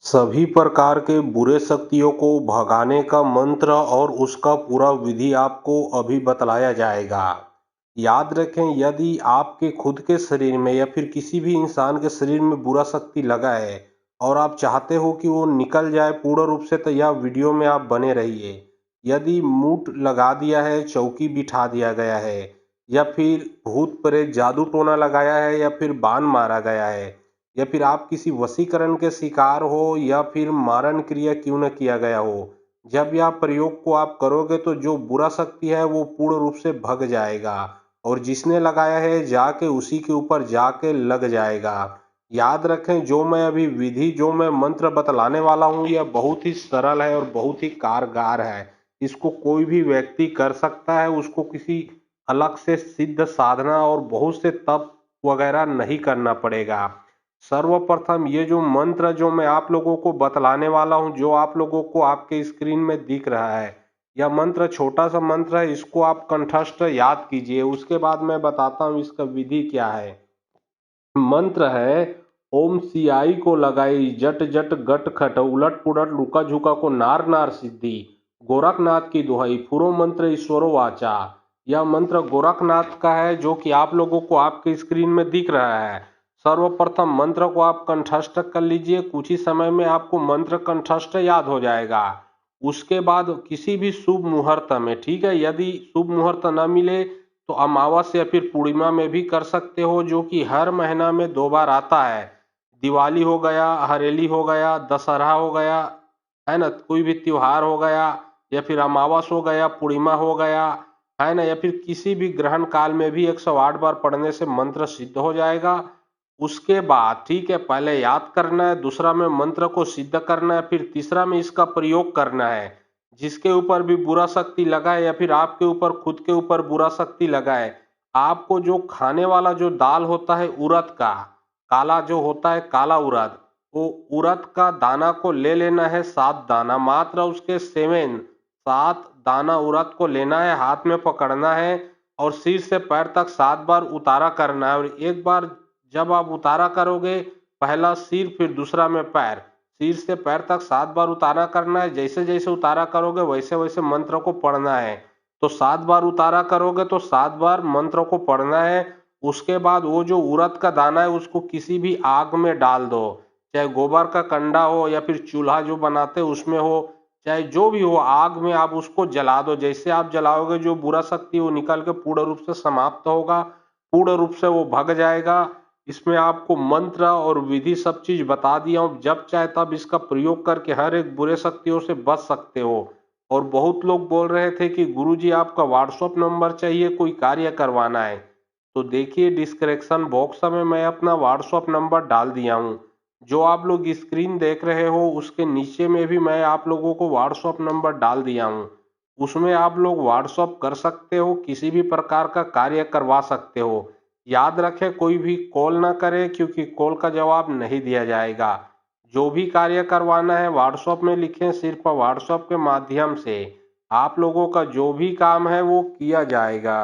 सभी प्रकार के बुरे शक्तियों को भगाने का मंत्र और उसका पूरा विधि आपको अभी बतलाया जाएगा। याद रखें, यदि आपके खुद के शरीर में या फिर किसी भी इंसान के शरीर में बुरा शक्ति लगा है और आप चाहते हो कि वो निकल जाए पूर्ण रूप से, तो यह वीडियो में आप बने रहिए। यदि मूठ लगा दिया है, चौकी बिठा दिया गया है, या फिर भूत प्रेत जादू टोना लगाया है, या फिर बाण मारा गया है, या फिर आप किसी वशीकरण के शिकार हो, या फिर मारण क्रिया क्यों न किया गया हो, जब यह प्रयोग को आप करोगे तो जो बुरा शक्ति है वो पूर्ण रूप से भग जाएगा और जिसने लगाया है जाके उसी के ऊपर जाके लग जाएगा। याद रखें, जो मैं अभी विधि, जो मैं मंत्र बतलाने वाला हूँ, यह बहुत ही सरल है और बहुत ही कारगर है। इसको कोई भी व्यक्ति कर सकता है, उसको किसी अलग से सिद्ध साधना और बहुत से तप वगैरह नहीं करना पड़ेगा। सर्वप्रथम ये जो मंत्र जो मैं आप लोगों को बतलाने वाला हूँ, जो आप लोगों को आपके स्क्रीन में दिख रहा है, यह मंत्र छोटा सा मंत्र है, इसको आप कंठस्थ याद कीजिए। उसके बाद मैं बताता हूँ इसका विधि क्या है। मंत्र है, ओम सियाई को लगाई जट जट गट खट उलट पुलट लुका झुका को नार नार सिद्धि, गोरखनाथ की दुहाई फुरो मंत्र ईश्वरो वाचा। यह मंत्र गोरखनाथ का है, जो कि आप लोगों को आपके स्क्रीन में दिख रहा है। सर्वप्रथम मंत्र को आप कंठस्थ कर लीजिए, कुछ ही समय में आपको मंत्र कंठस्थ याद हो जाएगा। उसके बाद किसी भी शुभ मुहूर्त में, ठीक है, यदि शुभ मुहूर्त न मिले तो अमावस्या या फिर पूर्णिमा में भी कर सकते हो, जो कि हर महीना में 2 बार आता है। दिवाली हो गया, हरेली हो गया, दशहरा हो गया, है ना, कोई भी त्योहार हो गया, या फिर अमावस हो गया, पूर्णिमा हो गया, है ना, या फिर किसी भी ग्रहण काल में भी 108 बार पढ़ने से मंत्र सिद्ध हो जाएगा। उसके बाद ठीक है, पहले याद करना है, दूसरा में मंत्र को सिद्ध करना है, फिर तीसरा में इसका प्रयोग करना है। जिसके ऊपर भी बुरा शक्ति लगा है या फिर आपके ऊपर खुद के ऊपर बुरा शक्ति लगा है, आपको जो खाने वाला जो दाल होता है उड़द का, काला जो होता है काला उड़द, वो उड़द का दाना को ले लेना है, 7 दाना मात्र, उसके सेवन 7 दाना उड़द को लेना है, हाथ में पकड़ना है और सिर से पैर तक 7 बार उतारा करना है। और एक बार जब आप उतारा करोगे, पहला सिर फिर दूसरा में पैर, सिर से पैर तक 7 बार उतारा करना है। जैसे जैसे उतारा करोगे वैसे वैसे मंत्र को पढ़ना है। तो 7 बार उतारा करोगे तो 7 बार मंत्र को पढ़ना है। उसके बाद वो जो उड़द का दाना है उसको किसी भी आग में डाल दो, चाहे गोबर का कंडा हो या फिर चूल्हा जो बनाते उसमें हो, चाहे जो भी हो, आग में आप उसको जला दो। जैसे आप जलाओगे जो बुरा शक्ति वो निकल के पूर्ण रूप से समाप्त होगा, पूर्ण रूप से वो भग जाएगा। इसमें आपको मंत्र और विधि सब चीज बता दिया हूँ, जब चाहे तब इसका प्रयोग करके हर एक बुरे शक्तियों से बच सकते हो। और बहुत लोग बोल रहे थे कि गुरुजी आपका व्हाट्सएप नंबर चाहिए, कोई कार्य करवाना है, तो देखिए डिस्क्रिप्शन बॉक्स में मैं अपना व्हाट्सएप नंबर डाल दिया हूँ। जो आप लोग स्क्रीन देख रहे हो उसके नीचे में भी मैं आप लोगों को व्हाट्सएप नंबर डाल दिया हूँ। उसमें आप लोग व्हाट्सएप कर सकते हो, किसी भी प्रकार का कार्य करवा सकते हो। याद रखें, कोई भी कॉल ना करे, क्योंकि कॉल का जवाब नहीं दिया जाएगा। जो भी कार्य करवाना है व्हाट्सएप में लिखें, सिर्फ व्हाट्सएप के माध्यम से आप लोगों का जो भी काम है वो किया जाएगा।